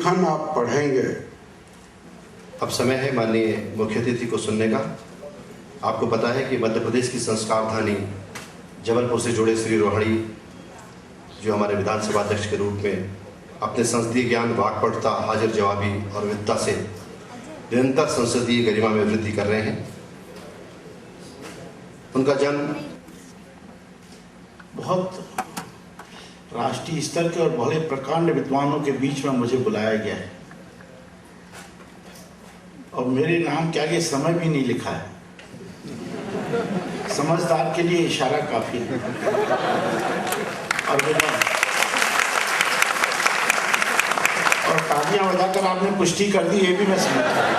लेखन आप पढ़ेंगे। अब समय है माननीय मुख्य अतिथि को सुनने का। आपको पता है कि मध्य प्रदेश की संस्कार धानी जबलपुर से जुड़े श्री रोहाणी जो हमारे विधानसभा अध्यक्ष के रूप में अपने संसदीय ज्ञान, वाक्पटुता, हाजिर जवाबी और विद्वता से निरंतर संसदीय गरिमा में वृद्धि कर रहे हैं। उनका जन्म बहुत राष्ट्रीय स्तर के और बड़े प्रकांड विद्वानों के बीच में मुझे बुलाया गया है और मेरे नाम के आगे समय भी नहीं लिखा है। समझदार के लिए इशारा काफी है। और तालियां बजाकर आपने पुष्टि कर दी, ये भी मैं समझता हूं।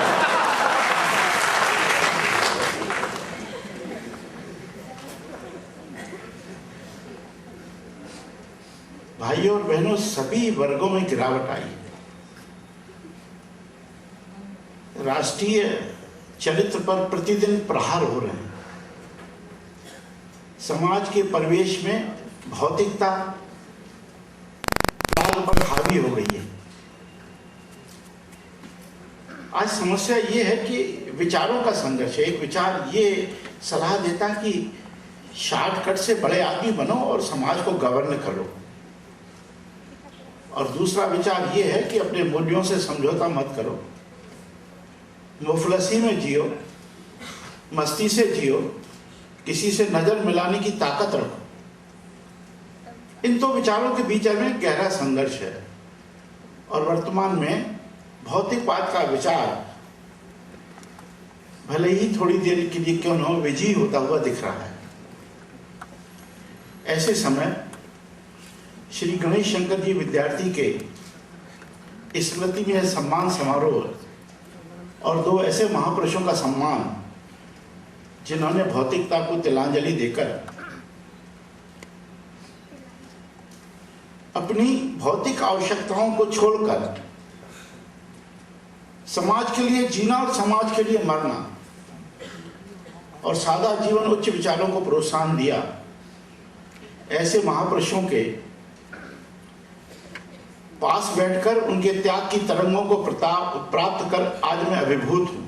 भाइयों और बहनों, सभी वर्गों में गिरावट आई। राष्ट्रीय चरित्र पर प्रतिदिन प्रहार हो रहे हैं। समाज के परिवेश में भौतिकता पर हावी हो गई है। आज समस्या ये है कि विचारों का संघर्ष है। एक विचार ये सलाह देता कि शॉर्टकट से बड़े आदमी बनो और समाज को गवर्न करो, और दूसरा विचार ये है कि अपने मूल्यों से समझौता मत करो, मुफलसी में जियो, मस्ती से जियो, किसी से नजर मिलाने की ताकत रखो। इन दो विचारों के बीच में गहरा संघर्ष है और वर्तमान में भौतिकवाद का विचार भले ही थोड़ी देर के लिए क्यों न हो विजयी होता हुआ दिख रहा है। ऐसे समय श्री गणेश शंकर जी विद्यार्थी के स्मृति में सम्मान समारोह और दो ऐसे महापुरुषों का सम्मान जिन्होंने भौतिकता को तिलांजलि देकर अपनी भौतिक आवश्यकताओं को छोड़कर समाज के लिए जीना और समाज के लिए मरना और सादा जीवन, उच्च विचारों को प्रोत्साहन दिया। ऐसे महापुरुषों के पास बैठकर उनके त्याग की तरंगों को प्राप्त कर आज मैं अभिभूत हूं।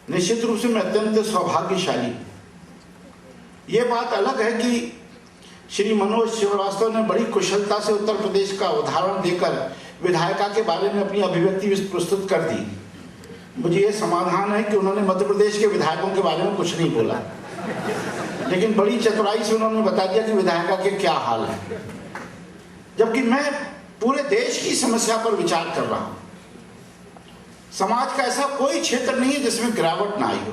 निश्चित रूप से मैं अत्यंत सौभाग्यशाली। ये बात अलग है कि श्री मनोज श्रीवास्तव ने बड़ी कुशलता से उत्तर प्रदेश का उदाहरण देकर विधायिका के बारे में अपनी अभिव्यक्ति प्रस्तुत कर दी। मुझे ये समाधान है कि उन्होंने मध्य प्रदेश के विधायकों के बारे में कुछ नहीं बोला, लेकिन बड़ी चतुराई से उन्होंने बता दिया कि विधायिका के क्या हाल है, जबकि मैं पूरे देश की समस्या पर विचार कर रहा हूं। समाज का ऐसा कोई क्षेत्र नहीं है जिसमें गिरावट ना आई हो,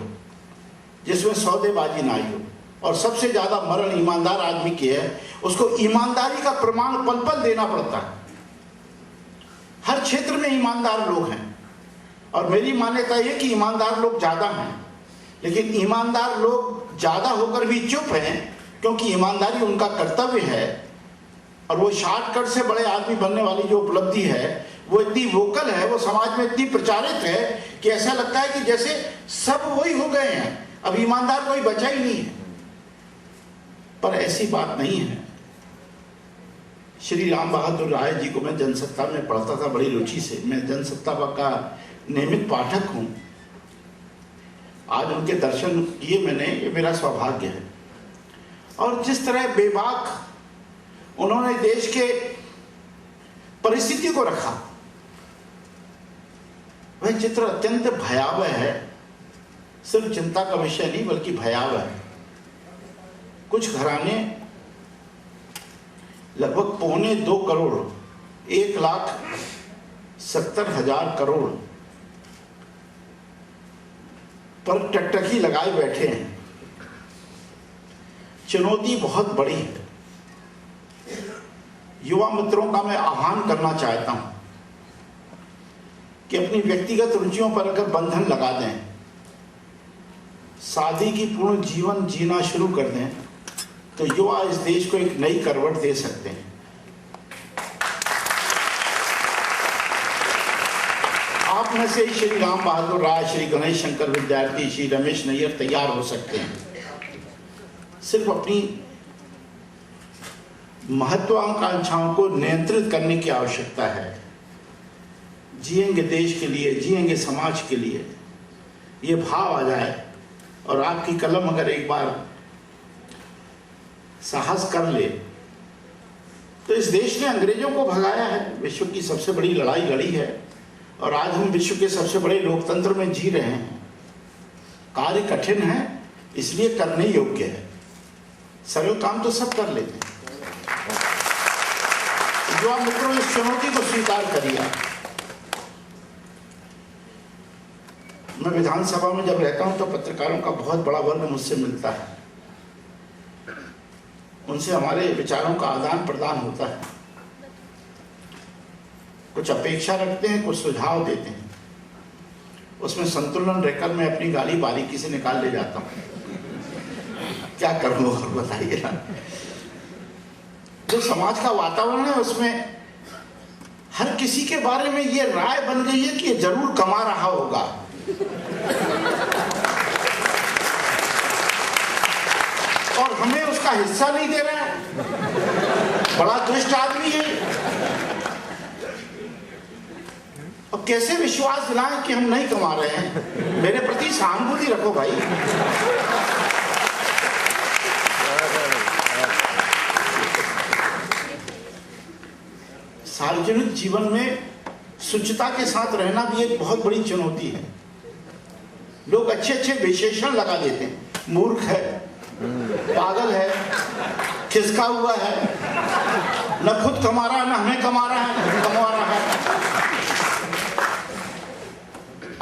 जिसमें सौदेबाजी ना आई हो, और सबसे ज्यादा मरण ईमानदार आदमी की है। उसको ईमानदारी का प्रमाण पल पल देना पड़ता है। हर क्षेत्र में ईमानदार लोग हैं और मेरी मान्यता यह कि ईमानदार लोग ज्यादा हैं, लेकिन ईमानदार लोग ज्यादा होकर भी चुप हैं क्योंकि ईमानदारी उनका कर्तव्य है। और वो शॉर्टकट से बड़े आदमी बनने वाली जो उपलब्धि है वो इतनी वोकल है, वो समाज में इतनी प्रचारित है कि ऐसा लगता है कि जैसे सब वही हो गए हैं, अब ईमानदार कोई बचा ही नहीं है। पर ऐसी बात नहीं है। श्री राम बहादुर राय जी को मैं जनसत्ता में पढ़ता था बड़ी रुचि से। मैं जनसत्ता का नियमित पाठक हूं। आज उनके दर्शन किए मैंने, ये मेरा सौभाग्य है। और जिस तरह बेबाक उन्होंने देश के परिस्थिति को रखा, वह चित्र अत्यंत भयावह है। सिर्फ चिंता का विषय नहीं बल्कि भयावह है। कुछ घराने लगभग 2.25 करोड़ 1,70,000 करोड़ पर टकटकी लगाए बैठे हैं। चुनौती बहुत बड़ी है। युवा मित्रों का मैं आह्वान करना चाहता हूं कि अपनी व्यक्तिगत रुचियों पर अगर बंधन लगा दें, शादी की पूर्ण जीवन जीना शुरू कर दें, तो युवा इस देश को एक नई करवट दे सकते हैं। आप में से श्री राम बहादुर राय, श्री गणेश शंकर विद्यार्थी, श्री रमेश नैयर तैयार हो सकते हैं। सिर्फ अपनी महत्वाकांक्षाओं को नियंत्रित करने की आवश्यकता है। जिएंगे देश के लिए, जिएंगे समाज के लिए, ये भाव आ जाए और आपकी कलम अगर एक बार साहस कर ले, तो इस देश ने अंग्रेजों को भगाया है, विश्व की सबसे बड़ी लड़ाई लड़ी है और आज हम विश्व के सबसे बड़े लोकतंत्र में जी रहे हैं। कार्य कठिन है इसलिए करने योग्य है, सरल काम तो सब कर लेते हैं। जो आप मित्रों इस चुनौती को स्वीकार करिए। मैं विधानसभा में जब रहता हूं तो पत्रकारों का बहुत बड़ा वर्ग मुझसे मिलता है, उनसे हमारे विचारों का आदान प्रदान होता है, कुछ अपेक्षा रखते हैं, कुछ सुझाव देते हैं, उसमें संतुलन रहकर मैं अपनी गाली बारीकी से निकाल ले जाता हूं। क्या करूं और बताइए ना। जो समाज का वातावरण है उसमें हर किसी के बारे में ये राय बन गई है कि ये जरूर कमा रहा होगा, और हमें उसका हिस्सा नहीं दे रहा है, बड़ा दुष्ट आदमी है। और कैसे विश्वास दिलाएं कि हम नहीं कमा रहे हैं। मेरे प्रति सहानुभूति रखो भाई। सार्वजनिक जीवन में शुचिता के साथ रहना भी एक बहुत बड़ी चुनौती है। लोग अच्छे अच्छे विशेषण लगा देते हैं, मूर्ख है, पागल है, खिसका हुआ है, न खुद कमा रहा है, न हमें कमा रहा है, कमा रहा है।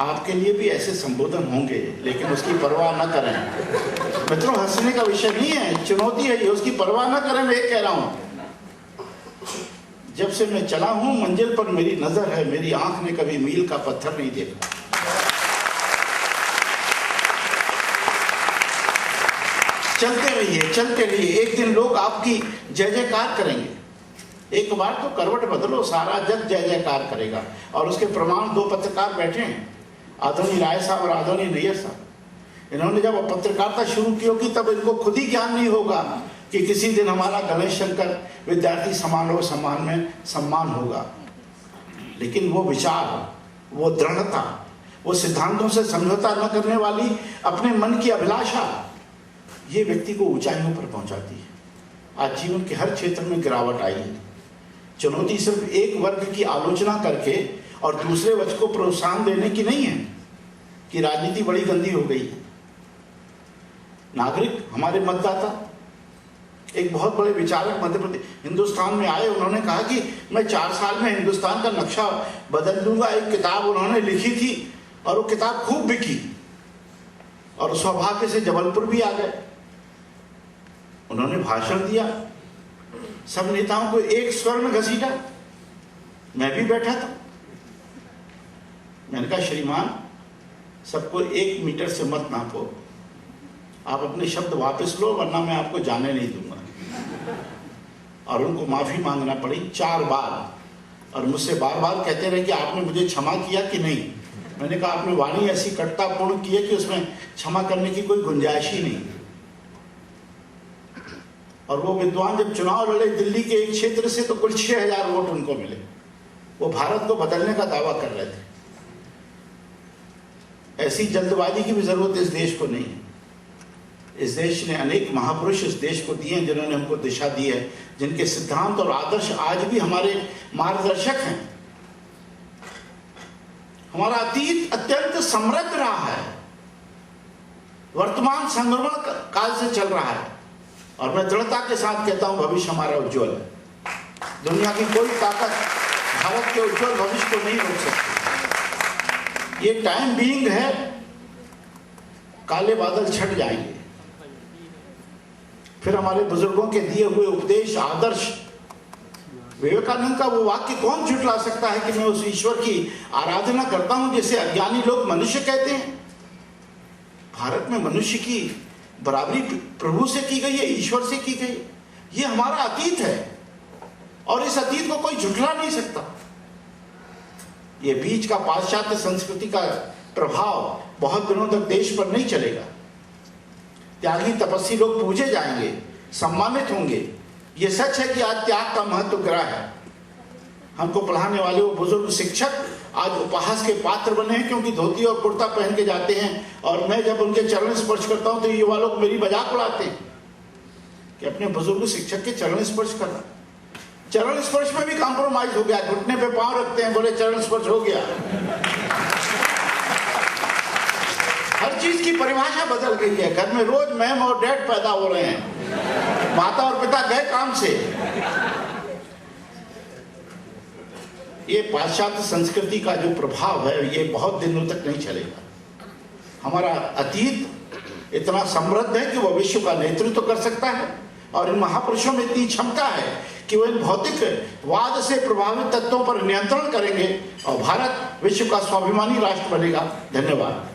आपके लिए भी ऐसे संबोधन होंगे, लेकिन उसकी परवाह न करें। मित्रों, हंसने का विषय नहीं है, चुनौती है ये, उसकी परवाह न करें। मैं कह रहा हूं, जब से मैं चला हूं मंजिल पर मेरी नजर है, मेरी आंख ने कभी मील का पत्थर नहीं देखा। चलते रहिए, चलते रहिए, एक दिन लोग आपकी जय जयकार करेंगे। एक बार तो करवट बदलो, सारा जग जय जयकार करेगा। और उसके प्रमाण दो पत्रकार बैठे हैं, आदरणीय राय साहब और आदरणीय नैयर साहब। इन्होंने जब पत्रकारिता शुरू की होगी तब इनको खुद ही ज्ञान नहीं होगा कि किसी दिन हमारा गणेश शंकर विद्यार्थी समारोह सम्मान में सम्मान होगा। लेकिन वो विचार, वो दृढ़ता, वो सिद्धांतों से समझौता न करने वाली अपने मन की अभिलाषा, ये व्यक्ति को ऊंचाइयों पर पहुंचाती है। आज जीवन के हर क्षेत्र में गिरावट आई है। चुनौती सिर्फ एक वर्ग की आलोचना करके और दूसरे वर्ग को प्रोत्साहन देने की नहीं है कि राजनीति बड़ी गंदी हो गई है। नागरिक, हमारे मतदाता, एक बहुत बड़े विचारक मध्य प्रदेश हिंदुस्तान में आए, उन्होंने कहा कि मैं 4 साल में हिंदुस्तान का नक्शा बदल दूंगा। एक किताब उन्होंने लिखी थी और वो किताब खूब बिकी और सौभाग्य से जबलपुर भी आ गए। उन्होंने भाषण दिया, सब नेताओं को एक स्वर में घसीटा, मैं भी बैठा था। मैंने कहा, श्रीमान, सबको 1 मीटर से मत नापो, आप अपने शब्द वापस लो वरना मैं आपको जाने नहीं दूंगा। और उनको माफी मांगना पड़ी 4 बार, और मुझसे बार बार कहते रहे कि आपने मुझे क्षमा किया कि नहीं। मैंने कहा, आपने वाणी ऐसी कट्टापूर्ण की है कि उसमें क्षमा करने की कोई गुंजाइश ही नहीं। और वो विद्वान जब चुनाव लड़े दिल्ली के एक क्षेत्र से तो कुल 6000 वोट उनको मिले। वो भारत को बदलने का दावा कर रहे थे। ऐसी जल्दबाजी की भी जरूरत इस देश को नहीं है। इस देश ने अनेक महापुरुष इस देश को दिए हैं, जिन्होंने हमको दिशा दी है, जिनके सिद्धांत और आदर्श आज भी हमारे मार्गदर्शक हैं। हमारा अतीत अत्यंत समृद्ध रहा है, वर्तमान संक्रमण काल से चल रहा है, और मैं दृढ़ता के साथ कहता हूं भविष्य हमारा उज्जवल है। दुनिया की कोई ताकत भारत के उज्जवल भविष्य को नहीं रोक सकती। ये टाइम बीइंग है, काले बादल छट जाएंगे। फिर हमारे बुजुर्गों के दिए हुए उपदेश, आदर्श, विवेकानंद का वो वाक्य कौन झुठला सकता है कि मैं उस ईश्वर की आराधना करता हूं जिसे अज्ञानी लोग मनुष्य कहते हैं। भारत में मनुष्य की बराबरी प्रभु से की गई है, ईश्वर से की गई। ये हमारा अतीत है और इस अतीत को कोई झुठला नहीं सकता। ये बीच का पाश्चात्य संस्कृति का प्रभाव बहुत दिनों तक देश पर नहीं चलेगा। त्यागी तपस्वी लोग पूजे जाएंगे, सम्मानित होंगे। ये सच है कि आज त्याग का महत्व गिरा है। हमको पढ़ाने वाले वो बुजुर्ग शिक्षक आज उपहास के पात्र बने हैं, क्योंकि धोती और कुर्ता पहन के जाते हैं और मैं जब उनके चरण स्पर्श करता हूं तो युवा लोग मेरी मजाक उड़ाते हैं कि अपने बुजुर्ग शिक्षक के चरण स्पर्श करना। चरण स्पर्श में भी कॉम्प्रोमाइज हो गया, घुटने पे पांव रखते हैं, बोले चरण स्पर्श हो गया। हर चीज की परिभाषा बदल गई है। घर में रोज मैम और डैड पैदा हो रहे हैं, माता और पिता गए काम से। ये पाश्चात्य संस्कृति का जो प्रभाव है ये बहुत दिनों तक नहीं चलेगा। हमारा अतीत इतना समृद्ध है कि वह विश्व का नेतृत्व कर सकता है और इन महापुरुषों में इतनी क्षमता है कि वो इन भौतिकवाद से प्रभावित तत्वों पर नियंत्रण करेंगे और भारत विश्व का स्वाभिमानी राष्ट्र बनेगा। धन्यवाद।